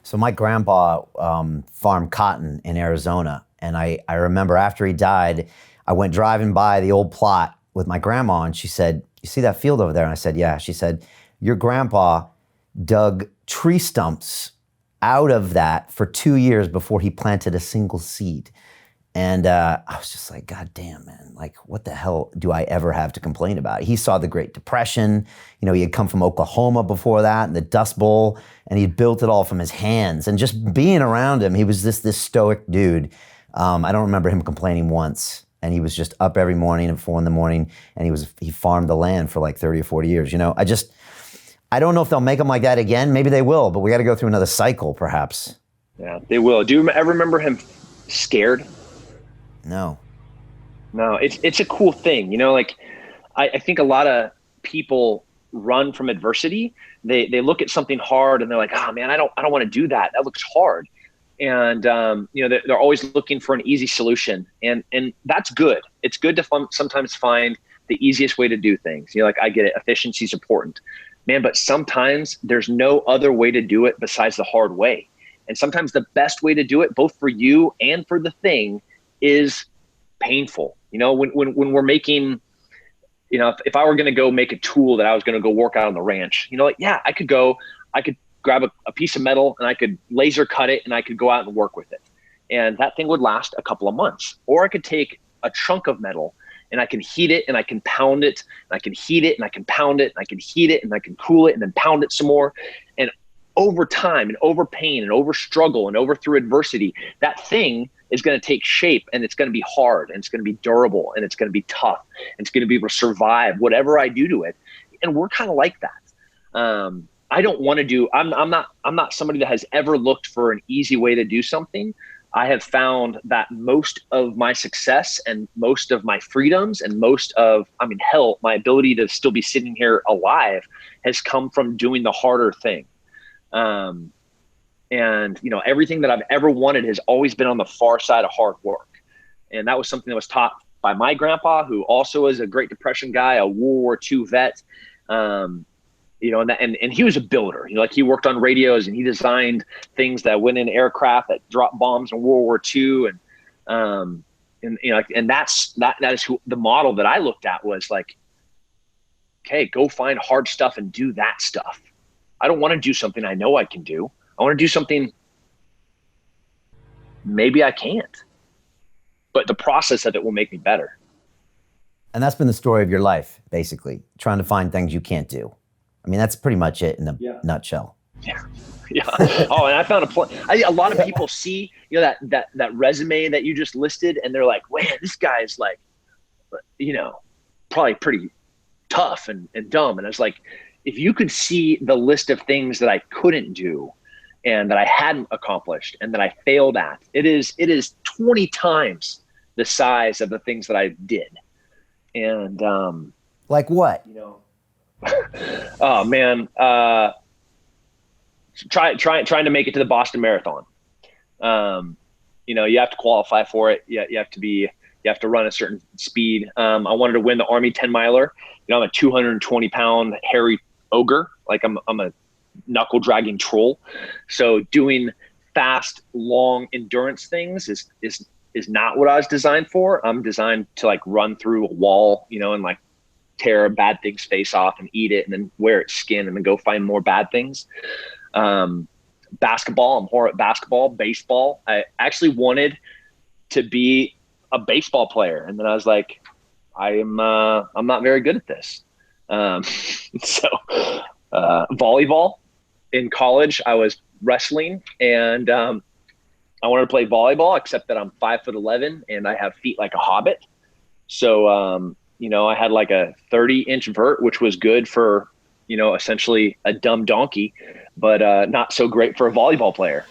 So my grandpa farmed cotton in Arizona. And I remember after he died, I went driving by the old plot with my grandma and she said, "You see that field over there?" And I said, "Yeah." She said, "Your grandpa dug tree stumps out of that for 2 years before he planted a single seed." And I was just like, God damn, man, like what the hell do I ever have to complain about? He saw the Great Depression. You know, he had come from Oklahoma before that and the Dust Bowl, and he built it all from his hands. And just being around him, he was this stoic dude. I don't remember him complaining once. And he was just up every morning at 4 a.m. and he farmed the land for like 30 or 40 years. You know, I don't know if they'll make him like that again. Maybe they will, but we got to go through another cycle perhaps. Yeah, they will. Do you ever remember him scared? No, it's a cool thing. You know, like I think a lot of people run from adversity. They look at something hard and they're like, "Oh man, I don't want to do that. That looks hard." And, you know, they're always looking for an easy solution, and that's good. It's good to sometimes find the easiest way to do things. You know, like I get it. Efficiency is important, man, but sometimes there's no other way to do it besides the hard way. And sometimes the best way to do it, both for you and for the thing, is painful. You know, when we're making, you know, if I were going to go make a tool that I was going to go work out on the ranch, you know, like, yeah, I could grab a piece of metal and I could laser cut it and I could go out and work with it. And that thing would last a couple of months. Or I could take a chunk of metal and I can heat it and I can pound it and I can heat it and I can pound it and I can heat it and I can cool it and then pound it some more. And over time and over pain and over struggle and over through adversity, that thing is going to take shape, and it's going to be hard, and it's going to be durable, and it's going to be tough, and it's going to be able to survive whatever I do to it. And we're kind of like that. I don't want to do, I'm not somebody that has ever looked for an easy way to do something. I have found that most of my success and most of my freedoms and most of, I mean, hell, my ability to still be sitting here alive has come from doing the harder thing. And, you know, everything that I've ever wanted has always been on the far side of hard work. And that was something that was taught by my grandpa, who also is a Great Depression guy, a World War II vet. You know, and he was a builder. You know, like he worked on radios and he designed things that went in aircraft that dropped bombs in World War II. And you know, and that is the model that I looked at was like, okay, go find hard stuff and do that stuff. I don't want to do something I know I can do. I want to do something maybe I can't, but the process of it will make me better. And that's been the story of your life, basically, trying to find things you can't do. I mean, that's pretty much it in a nutshell. Yeah. Oh, and I found a lot of people see, you know, that resume that you just listed, and they're like, man, this guy's like, you know, probably pretty tough and dumb. And I was like, if you could see the list of things that I couldn't do and that I hadn't accomplished and that I failed at, it is 20 times the size of the things that I did. And like what? You know, oh man, trying to make it to the Boston Marathon. You know, you have to qualify for it. You have to run a certain speed. I wanted to win the Army 10 miler. You know, I'm a 220 pound hairy ogre. Like I'm a knuckle dragging troll. So doing fast, long endurance things is not what I was designed for. I'm designed to like run through a wall, you know, and like tear a bad thing's face off and eat it and then wear its skin and then go find more bad things. Basketball, I'm horrible at basketball. Baseball, I actually wanted to be a baseball player. And then I was like, I'm not very good at this. So volleyball, in college, I was wrestling and I wanted to play volleyball, except that I'm 5'11" and I have feet like a hobbit. So, you know, I had like a 30-inch vert, which was good for, you know, essentially a dumb donkey, but not so great for a volleyball player.